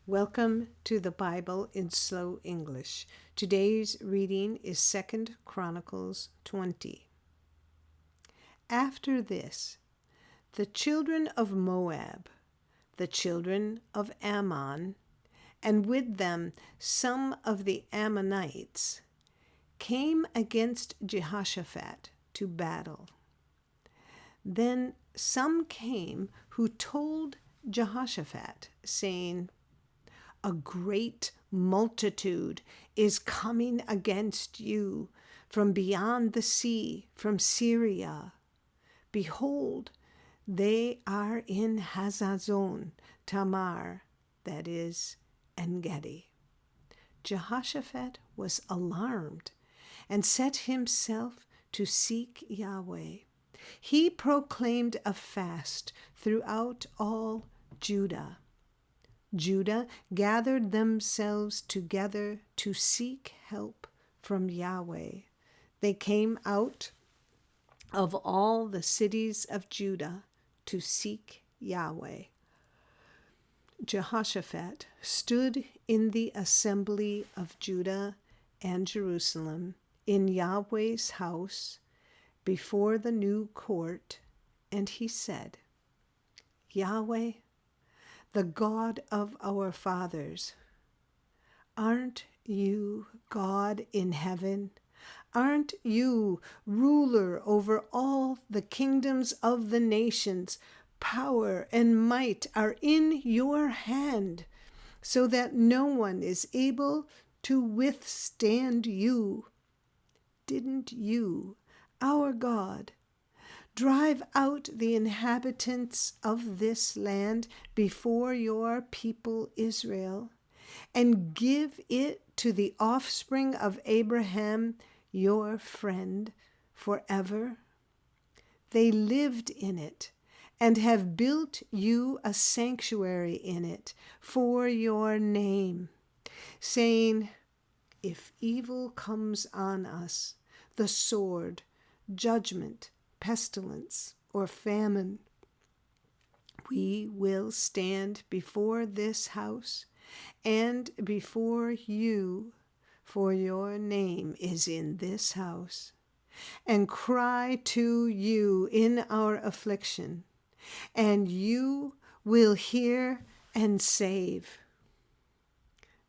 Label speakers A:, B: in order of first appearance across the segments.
A: Welcome to the Bible in Slow English. Today's reading is 2 Chronicles 20. After this, the children of Moab, the children of Ammon, and with them some of the Ammonites, came against Jehoshaphat to battle. Then some came who told Jehoshaphat, saying, "A great multitude is coming against you from beyond the sea, from Syria. Behold, they are in Hazazon Tamar, that is, En-gedi." Jehoshaphat was alarmed and set himself to seek Yahweh. He proclaimed a fast throughout all Judah. Judah gathered themselves together to seek help from Yahweh. They came out of all the cities of Judah to seek Yahweh. Jehoshaphat stood in the assembly of Judah and Jerusalem in Yahweh's house before the new court, and he said, "Yahweh, the God of our fathers, aren't you God in heaven? Aren't you ruler over all the kingdoms of the nations? Power and might are in your hand, so that no one is able to withstand you. Didn't you, our God, drive out the inhabitants of this land before your people Israel, and give it to the offspring of Abraham, your friend, forever? They lived in it and have built you a sanctuary in it for your name, saying, 'If evil comes on us, the sword, judgment, pestilence, or famine, we will stand before this house and before you, for your name is in this house, and cry to you in our affliction, and you will hear and save.'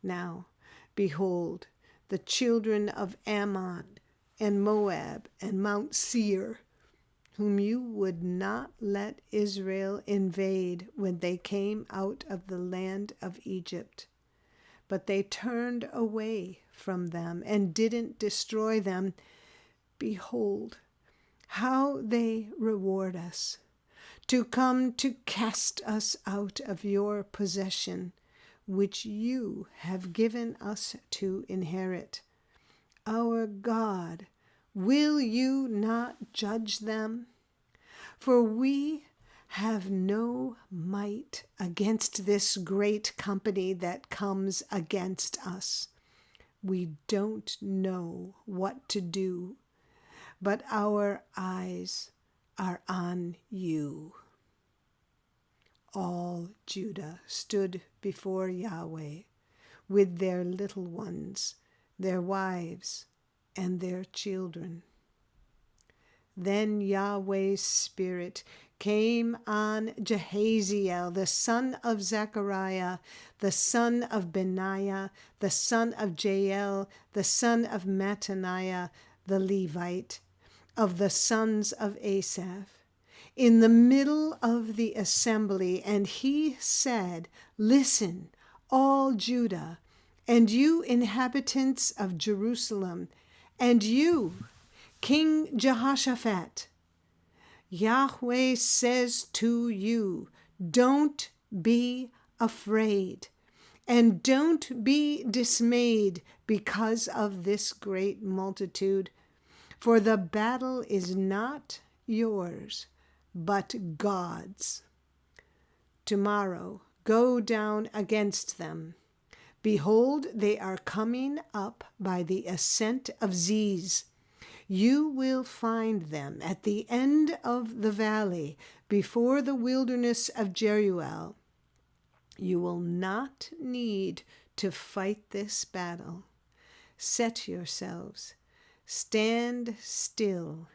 A: Now, behold, the children of Ammon and Moab and Mount Seir, whom you would not let Israel invade when they came out of the land of Egypt, but they turned away from them and didn't destroy them. Behold, how they reward us, to come to cast us out of your possession, which you have given us to inherit. Our God, will you not judge them? For we have no might against this great company that comes against us. We don't know what to do, but our eyes are on you." All Judah stood before Yahweh with their little ones, their wives, and their children. Then Yahweh's Spirit came on Jehaziel, the son of Zechariah, the son of Benaiah, the son of Jael, the son of Mattaniah, the Levite, of the sons of Asaph, in the middle of the assembly, and he said, "Listen, all Judah, and you inhabitants of Jerusalem, and you, King Jehoshaphat. Yahweh says to you, don't be afraid, and don't be dismayed because of this great multitude, for the battle is not yours, but God's. Tomorrow go down against them. Behold, they are coming up by the ascent of Ziz. You will find them at the end of the valley before the wilderness of Jeruel. You will not need to fight this battle. Set yourselves, stand still,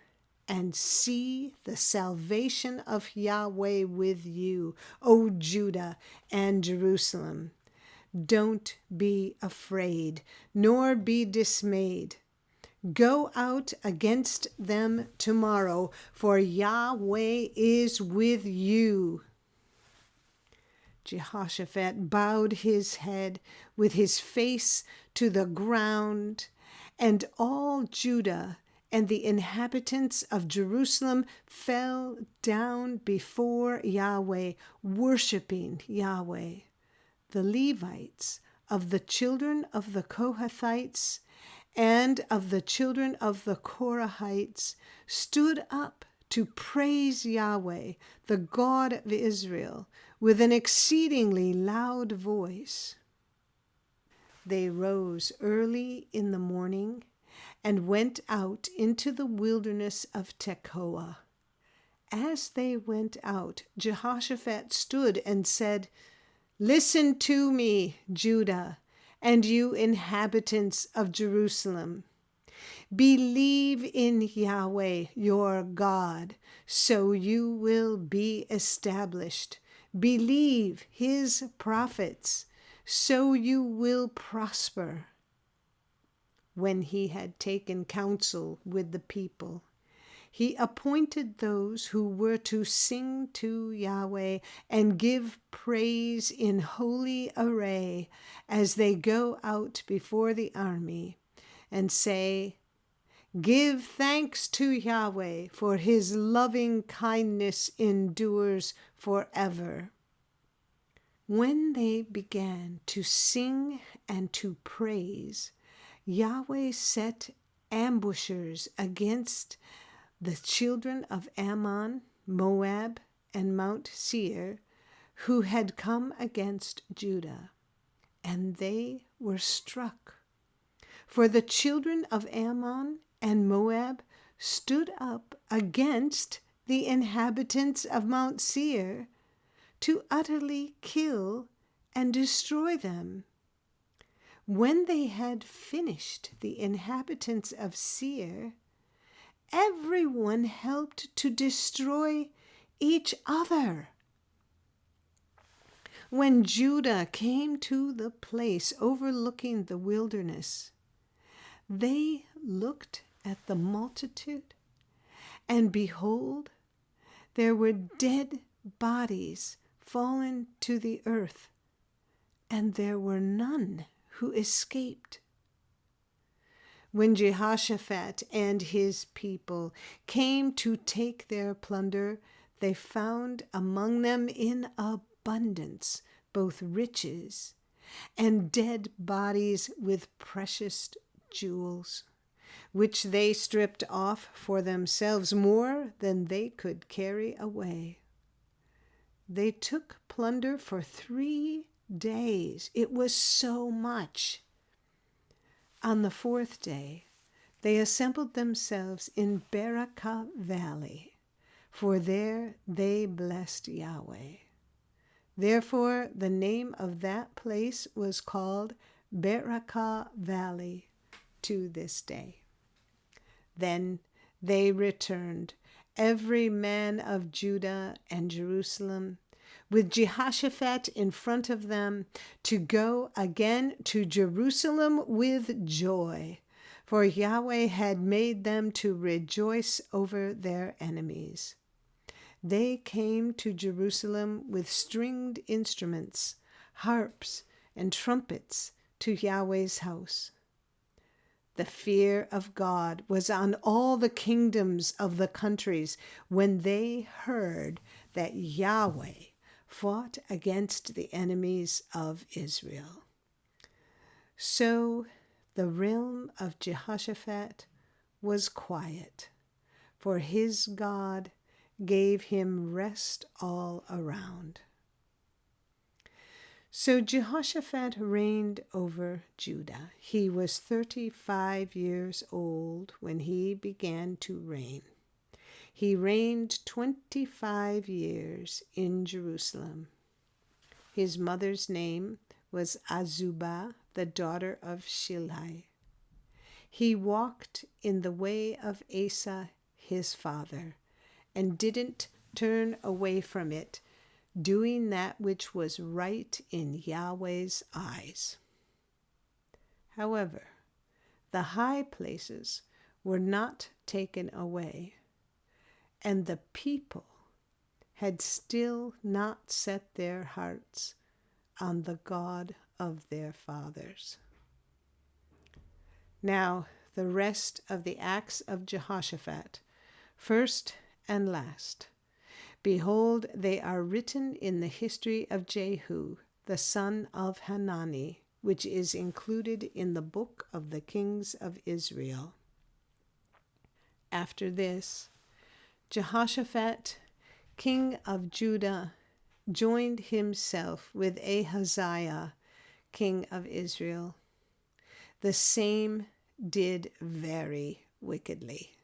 A: and see the salvation of Yahweh with you, O Judah and Jerusalem. Don't be afraid, nor be dismayed. Go out against them tomorrow, for Yahweh is with you. Jehoshaphat bowed his head with his face to the ground, and all Judah and the inhabitants of Jerusalem fell down before Yahweh, worshiping Yahweh. The Levites of the children of the Kohathites and of the children of the Korahites stood up to praise Yahweh, the God of Israel, with an exceedingly loud voice. They rose early in the morning and went out into the wilderness of Tekoa. As they went out, Jehoshaphat stood and said, "Listen to me, Judah, and you inhabitants of Jerusalem. Believe in Yahweh your God, so you will be established. Believe his prophets, so you will prosper." When he had taken counsel with the people, he appointed those who were to sing to Yahweh and give praise in holy array as they go out before the army, and say, "Give thanks to Yahweh, for his loving kindness endures forever." When they began to sing and to praise, Yahweh set ambushers against the children of Ammon, Moab, and Mount Seir, who had come against Judah, and they were struck. For the children of Ammon and Moab stood up against the inhabitants of Mount Seir to utterly kill and destroy them. When they had finished the inhabitants of Seir, everyone helped to destroy each other. When Judah came to the place overlooking the wilderness, they looked at the multitude, and behold, there were dead bodies fallen to the earth, and there were none who escaped. When Jehoshaphat and his people came to take their plunder, they found among them in abundance both riches and dead bodies with precious jewels, which they stripped off for themselves more than they could carry away. They took plunder for 3 days. It was so much. On the 4th day, they assembled themselves in Berakah Valley, for there they blessed Yahweh. Therefore, the name of that place was called Berakah Valley to this day. Then they returned, every man of Judah and Jerusalem, with Jehoshaphat in front of them, to go again to Jerusalem with joy, for Yahweh had made them to rejoice over their enemies. They came to Jerusalem with stringed instruments, harps, and trumpets to Yahweh's house. The fear of God was on all the kingdoms of the countries when they heard that Yahweh fought against the enemies of Israel. So the realm of Jehoshaphat was quiet, for his God gave him rest all around. So Jehoshaphat reigned over Judah. He was 35 years old when he began to reign. He reigned 25 years in Jerusalem. His mother's name was Azubah, the daughter of Shilhi. He walked in the way of Asa, his father, and didn't turn away from it, doing that which was right in Yahweh's eyes. However, the high places were not taken away, and the people had still not set their hearts on the God of their fathers. Now, the rest of the acts of Jehoshaphat, first and last, behold, they are written in the history of Jehu, the son of Hanani, which is included in the book of the kings of Israel. After this, Jehoshaphat, king of Judah, joined himself with Ahaziah, king of Israel. The same did very wickedly.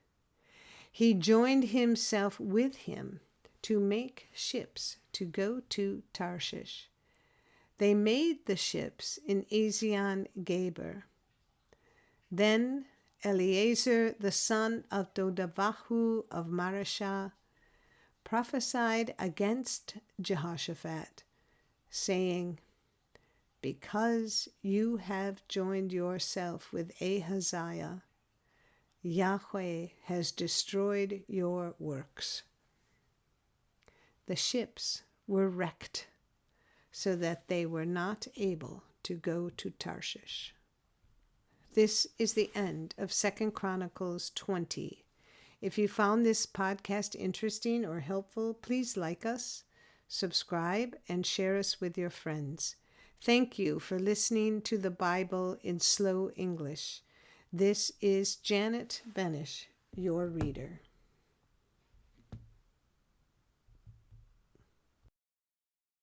A: He joined himself with him to make ships to go to Tarshish. They made the ships in Ezion Geber. Then Eleazar, the son of Dodavahu of Marashah, prophesied against Jehoshaphat, saying, because you have joined yourself with Ahaziah, Yahweh has destroyed your works. The ships were wrecked, so that they were not able to go to Tarshish. This is the end of 2 Chronicles 20. If you found this podcast interesting or helpful, please like us, subscribe, and share us with your friends. Thank you for listening to the Bible in Slow English. This is Janet Benish, your reader.